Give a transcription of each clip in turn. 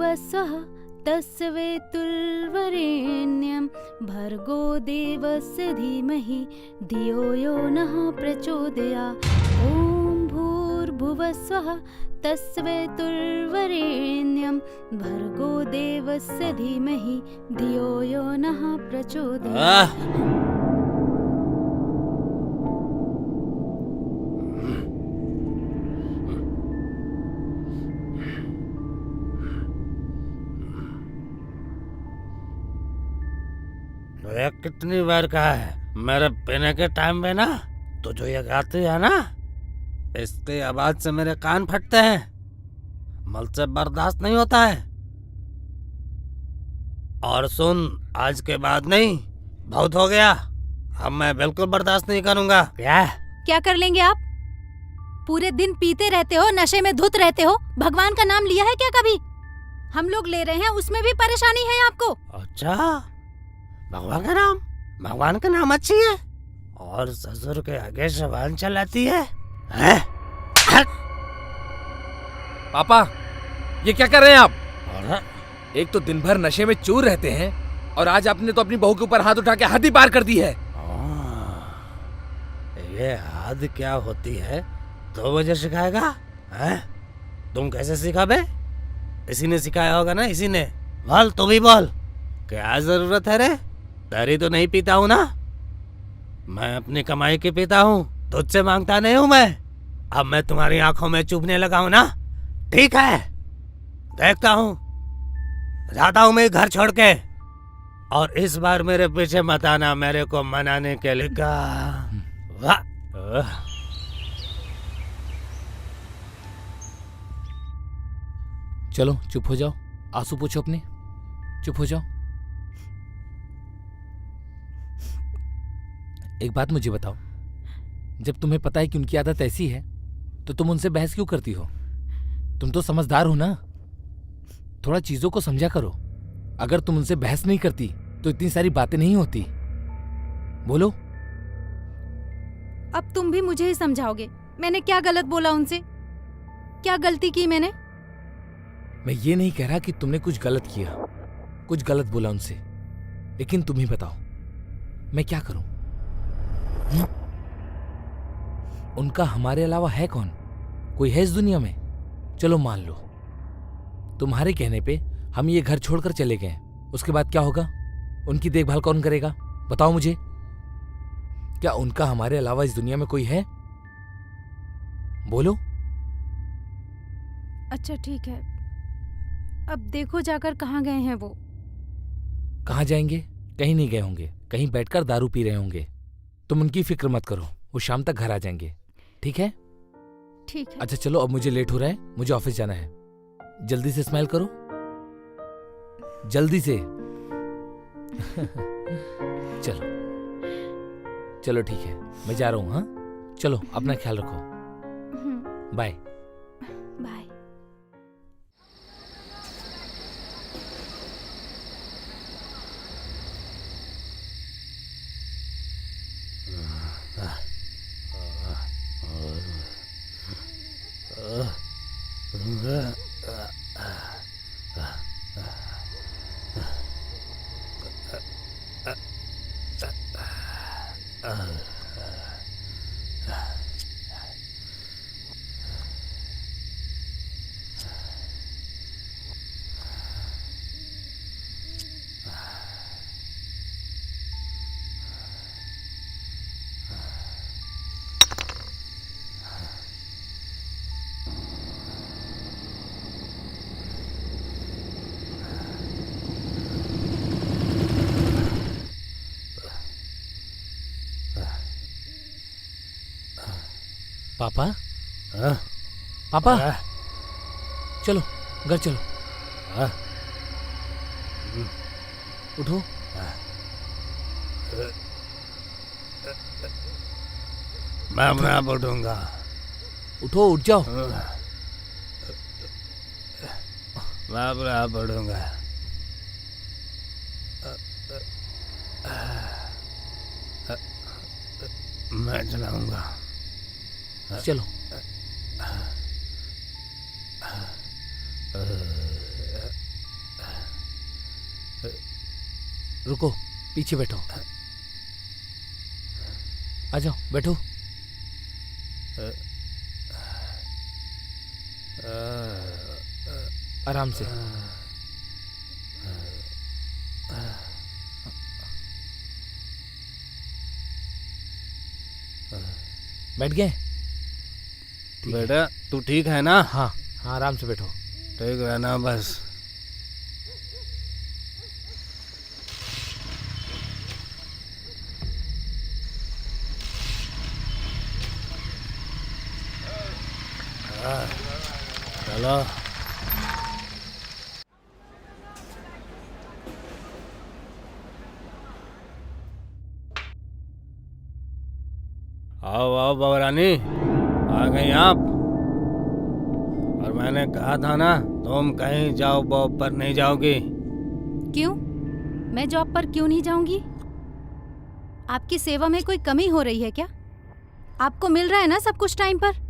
भूर्भुवस्वः तस्सवितुर्वरेण्यं भर्गो देवस्य धीमहि धियो यो नः प्रचोदयात्। ॐ भूर्भुवस्वः तस्सवितुर्वरेण्यं भर्गो देवस्य धीमहि धियो यो नः प्रचोदयात्। ये कितनी बार कहा है मेरे पीने के टाइम पे ना तो जो ये गाती है ना इसकी आवाज से मेरे कान फटते हैं, मुझसे बर्दाश्त नहीं होता है। और सुन, आज के बाद नहीं, बहुत हो गया, अब मैं बिल्कुल बर्दाश्त नहीं करूंगा। क्या कर लेंगे आप? पूरे दिन पीते रहते हो, नशे में धुत रहते हो। भगवान का नाम लिया है क्या कभी? हम लोग ले रहे हैं, उसमें भी परेशानी है आपको? अच्छा, भगवान का नाम अच्छी है और ससुर के आगे जबान चलाती है, हैं? पापा, ये क्या कर रहे हैं आप? और एक तो दिन भर नशे में चूर रहते हैं और आज आपने तो अपनी बहू के ऊपर हाथ उठा के हद ही पार कर दी है। ये हद क्या होती है तो मुझे सिखाएगा? हैं? तुम कैसे सीखा बे? इसी ने सिखाया होगा ना, इसी ने। बोल, तू भी बोल, क्या जरूरत है रे? तेरी तो नहीं पीता हूँ ना, मैं अपनी कमाई की पीता हूँ, तुझसे मांगता नहीं हूँ मैं। अब मैं तुम्हारी आंखों में चुभने लगा हूँ ना, ठीक है, देखता हूँ, जाता हूँ मैं घर छोड़ के। और इस बार मेरे पीछे मत आना मेरे को मनाने के लिए। वाह, चलो चुप हो जाओ, आंसू पूछो अपने, चुप हो जाओ। एक बात मुझे बताओ, जब तुम्हें पता है कि उनकी आदत ऐसी है तो तुम उनसे बहस क्यों करती हो? तुम तो समझदार हो ना, थोड़ा चीजों को समझा करो। अगर तुम उनसे बहस नहीं करती तो इतनी सारी बातें नहीं होती। बोलो। अब तुम भी मुझे ही समझाओगे? मैंने क्या गलत बोला उनसे? क्या गलती की मैंने? मैं ये नहीं कह रहा कि तुमने कुछ गलत किया, कुछ गलत बोला उनसे, लेकिन तुम ही बताओ मैं क्या करूं? उनका हमारे अलावा है कौन? कोई है इस दुनिया में? चलो मान लो तुम्हारे कहने पे हम ये घर छोड़कर चले गए, उसके बाद क्या होगा? उनकी देखभाल कौन करेगा? बताओ मुझे। क्या उनका हमारे अलावा इस दुनिया में कोई है? बोलो। अच्छा ठीक है, अब देखो जाकर कहाँ गए हैं वो? कहाँ जाएंगे? कहीं नहीं गए होंगे, कहीं बैठकर दारू पी रहे होंगे। तुम उनकी फिक्र मत करो, वो शाम तक घर आ जाएंगे, ठीक है? ठीक है। अच्छा चलो, अब मुझे लेट हो रहा है, मुझे ऑफिस जाना है। जल्दी से स्माइल करो, जल्दी से। चलो चलो ठीक है, मैं जा रहा हूँ। हाँ चलो, अपना ख्याल रखो, बाय। बाय। पापा, पापा, चलो घर चलो। उठो। मैं अपने आप उठूंगा। उठो, उठ जाओ। मैं अपने आप उठूंगा। मैं चलाऊंगा। चलो। रुको, पीछे बैठो। आ जाओ, बैठो। आराम से। बैठ गए? ठीक है। बेटा तू ठीक है ना? हाँ हाँ, आराम से बैठो। ठीक रहना बस। चलो। आओ आओ बाबा रानी, आ गई आप। और मैंने कहा था ना, तुम कहीं जाओ बॉब पर नहीं जाओगी। क्यों? मैं जॉब पर क्यों नहीं जाऊंगी? आपकी सेवा में कोई कमी हो रही है क्या? आपको मिल रहा है ना सब कुछ टाइम पर?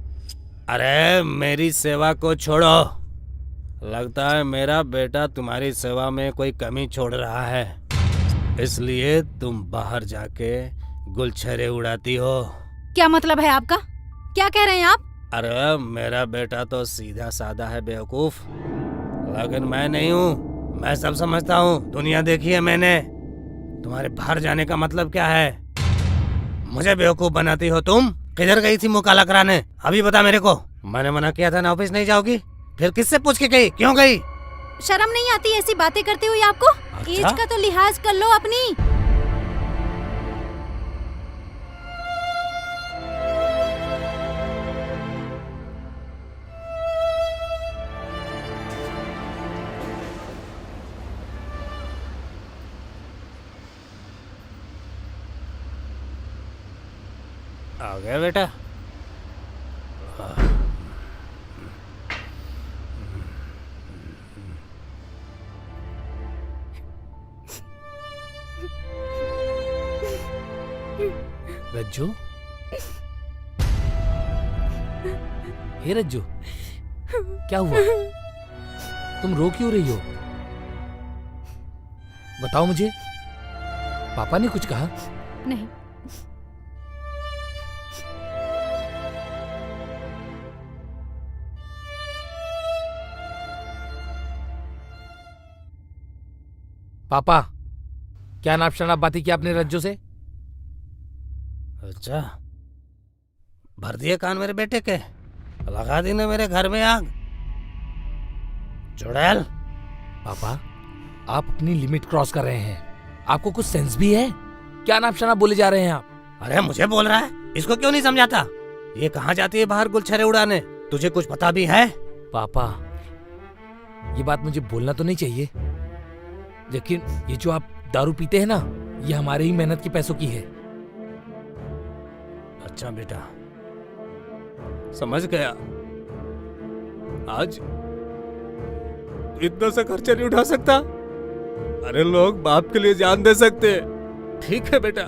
अरे मेरी सेवा को छोड़ो। लगता है मेरा बेटा तुम्हारी सेवा में कोई कमी छोड़ रहा है, इसलिए तुम बाहर जाके गुलछरे उड़ाती हो। क्या मतलब है आपका? क्या कह रहे हैं आप? अरे मेरा बेटा तो सीधा साधा है बेवकूफ, लेकिन मैं नहीं हूँ। मैं सब समझता हूँ, दुनिया देखी है मैंने। तुम्हारे बाहर जाने का मतलब क्या है? मुझे बेवकूफ बनाती हो तुम। किधर गई थी मुँह काला कराने? अभी बता मेरे को। मैंने मना किया था ना ऑफिस नहीं जाओगी, फिर किससे पूछ के गई? क्यों गई? शर्म नहीं आती ऐसी बातें करते हुए आपको? अच्छा? एज का तो लिहाज कर लो अपनी। आ गया बेटा। रज्जू, हे रज्जू, क्या हुआ? तुम रो क्यों रही हो? बताओ मुझे। पापा ने कुछ कहा? नहीं। पापा, क्या नाप शनाप बातें की आपने रज्जू से? अच्छा, भर दिए कान मेरे बेटे के, लगा दी ना मेरे घर में आग। चुड़ैल। पापा, आप अपनी लिमिट क्रॉस कर रहे हैं। आपको कुछ सेंस भी है? क्या नाप शनाप बोले जा रहे हैं आप? अरे मुझे बोल रहा है, इसको क्यों नहीं समझाता? ये कहाँ जाती है बाहर गुलछरे उड़ाने? तुझे कुछ पता भी है? पापा, ये बात मुझे बोलना तो नहीं चाहिए, लेकिन ये जो आप दारू पीते हैं ना, ये हमारे ही मेहनत के पैसों की है। अच्छा बेटा, समझ गया। आज इतना सा खर्चा नहीं उठा सकता। अरे लोग बाप के लिए जान दे सकते। ठीक है बेटा,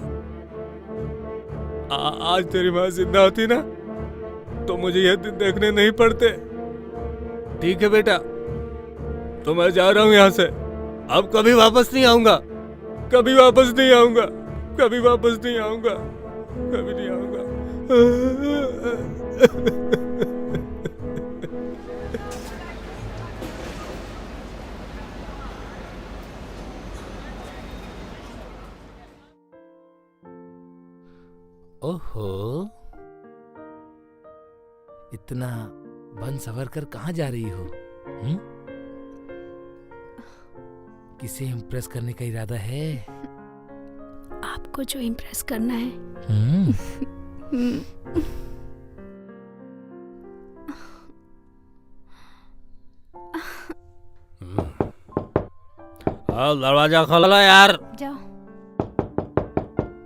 आज तेरी माँ जिंदा होती ना, तो मुझे यह दिन देखने नहीं पड़ते। ठीक है बेटा, तो मैं जा रहा हूँ यहाँ से। अब कभी वापस नहीं आऊंगा, कभी वापस नहीं आऊंगा, कभी वापस नहीं आऊंगा, कभी नहीं आऊंगा। ओहो, इतना बन सवर कर कहाँ जा रही हो? किसे इम्प्रेस करने का इरादा है? आपको जो इम्प्रेस करना है। दरवाजा खोलो यार। जाओ।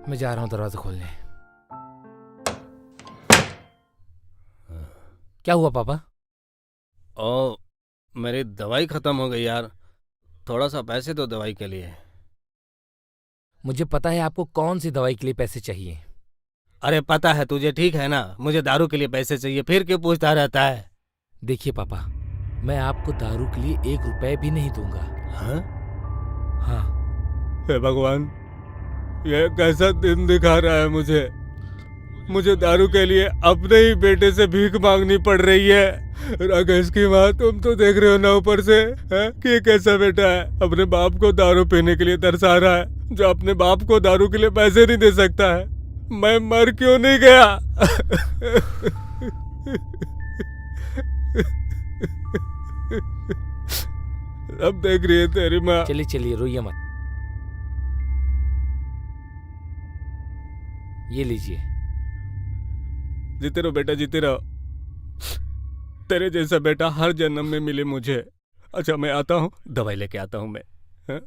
मैं जा रहा हूँ दरवाजा खोलने। क्या हुआ पापा? ओ, मेरी दवाई खत्म हो गई यार, थोड़ा सा पैसे दो दवाई के लिए। मुझे पता है आपको कौन सी दवाई के लिए पैसे चाहिए। अरे पता है तुझे, ठीक है ना? मुझे दारू के लिए पैसे चाहिए, फिर क्यों पूछता रहता है? देखिए पापा, मैं आपको दारू के लिए 1 रुपए भी नहीं दूंगा। हाँ? हाँ, हे भगवान, ये कैसा दिन दिखा रहा है मुझे दारू के लिए अपने ही बेटे से भीख मांगनी पड़ रही है। राकेश की माँ, तुम तो देख रहे हो ना ऊपर से है कि ये कैसा बेटा है, अपने बाप को दारू पीने के लिए तरसा रहा है, जो अपने बाप को दारू के लिए पैसे नहीं दे सकता है। मैं मर क्यों नहीं गया? अब देख रही है तेरी माँ। चलिए चलिए, रोइए मत। ये लीजिए। जीते रहो बेटा, जीते रहो। तेरे जैसा बेटा हर जन्म में मिले मुझे। अच्छा, मैं आता हूँ, दवाई लेके आता हूँ मैं। हाँ?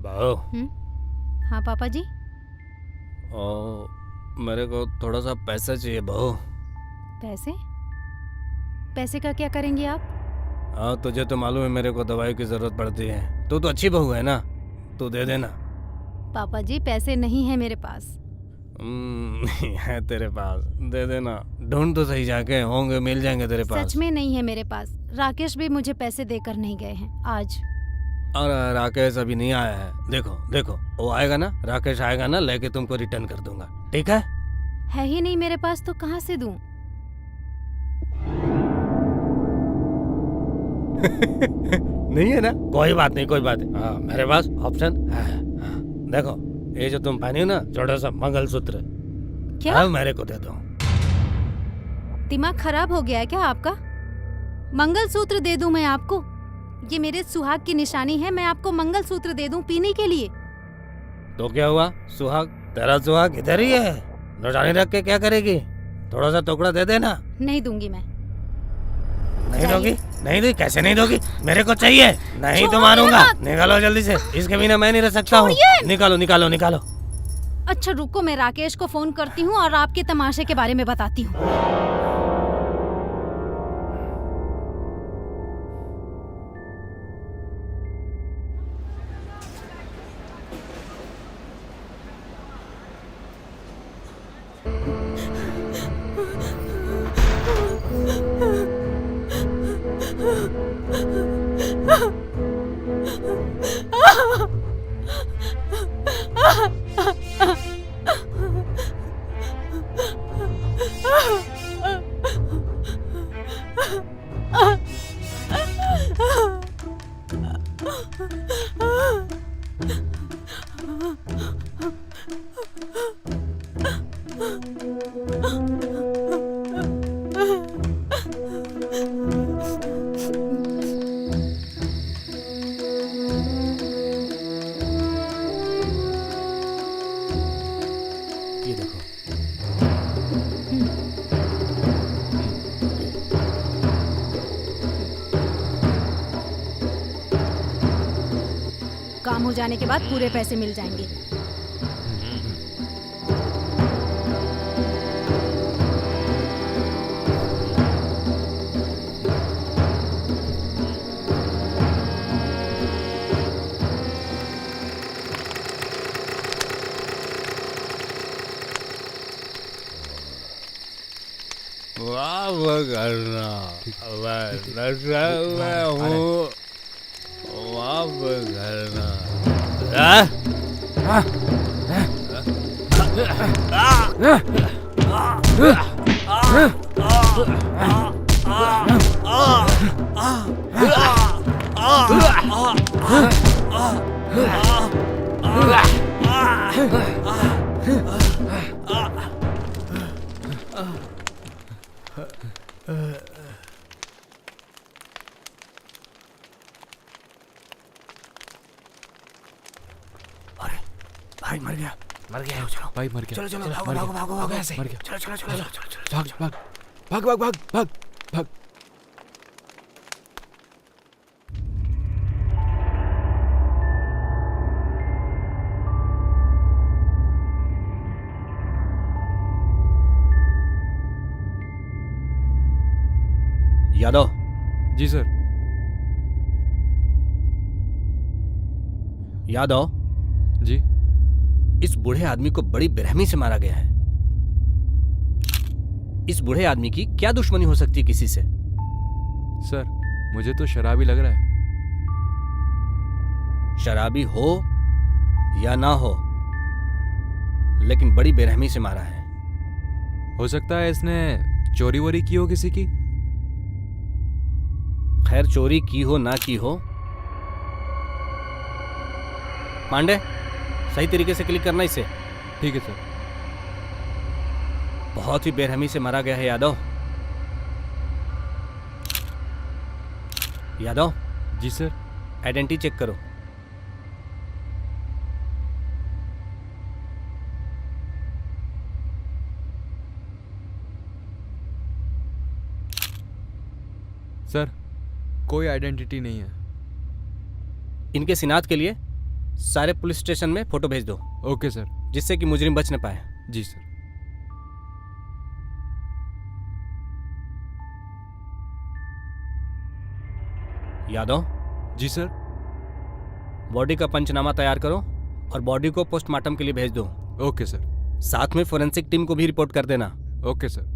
बहू। हाँ पापा जी। ओ, मेरे को थोड़ा सा पैसा चाहिए बहू। पैसे? पैसे का क्या करेंगे आप? हाँ, तुझे तो मालूम है मेरे को दवाई की जरूरत पड़ती है। तू तो अच्छी बहू है ना, तू दे देना। पापा जी, पैसे नहीं है मेरे पास। है तेरे पास, दे देना। ढूंढ तो सही, जाके होंगे, मिल जाएंगे तेरे पास। सच में नहीं है मेरे पास। राकेश भी मुझे पैसे देकर नहीं गए हैं आज। और राकेश अभी नहीं आया है। देखो देखो, वो आएगा ना, राकेश आएगा ना, लेके तुमको रिटर्न कर दूंगा, ठीक है ही नहीं मेरे पास, तो कहाँ से दूं? नहीं है ना, कोई बात नहीं, कोई बात नहीं। हाँ, मेरे पास ऑप्शन है। हाँ, देखो, ये जो तुम पहनी हो ना, छोटा सा मंगलसूत्र, क्या? हाँ, मेरे को दे दो। दिमाग खराब हो गया है क्या आपका? मंगलसूत्र दे दूं मैं आपको? ये मेरे सुहाग की निशानी है, मैं आपको मंगलसूत्र दे दूं पीने के लिए? तो क्या हुआ, सुहाग, तेरा सुहाग इधर ही है, नौटानी रख के क्या करेगी? थोड़ा सा टुकड़ा दे देना। नहीं दूंगी मैं। नहीं दोगी? नहीं दी? कैसे नहीं दोगी? मेरे को चाहिए। नहीं तो मारूंगा। निकालो जल्दी से, इसके बिना मैं नहीं रह सकता हूँ। निकालो निकालो निकालो। अच्छा रुको, मैं राकेश को फोन करती हूँ और आपके तमाशे के बारे में बताती हूँ। हो जाने के बाद पूरे पैसे मिल जाएंगे। वाह करना मैं नशे में हूँ। वाह करना भाई मर गया। चलो भाई मर गया। चलो चलो भागो भागो भागो भागो ऐसे। मर गया। चलो चलो चलो चलो चलो भाग भाग भाग भाग भाग भाग भाग। यादव। जी सर। यादव, जी इस बूढ़े आदमी को बड़ी बेरहमी से मारा गया है। इस बूढ़े आदमी की क्या दुश्मनी हो सकती है किसी से? सर, मुझे तो शराबी लग रहा है। शराबी हो या ना हो, लेकिन बड़ी बेरहमी से मारा है। हो सकता है इसने चोरी वोरी की हो किसी की। खैर, चोरी की हो ना की हो, पांडे सही तरीके से क्लिक करना इसे। ठीक है सर। बहुत ही बेरहमी से मारा गया है यादव। यादव। जी सर। आइडेंटिटी चेक करो। सर, कोई आइडेंटिटी नहीं है। इनके सिनात के लिए सारे पुलिस स्टेशन में फोटो भेज दो। Okay sir. जिससे कि मुजरिम बच न पाए। जी सर। यादव। जी सर। बॉडी का पंचनामा तैयार करो और बॉडी को पोस्टमार्टम के लिए भेज दो। Okay sir. साथ में फोरेंसिक टीम को भी रिपोर्ट कर देना। Okay sir.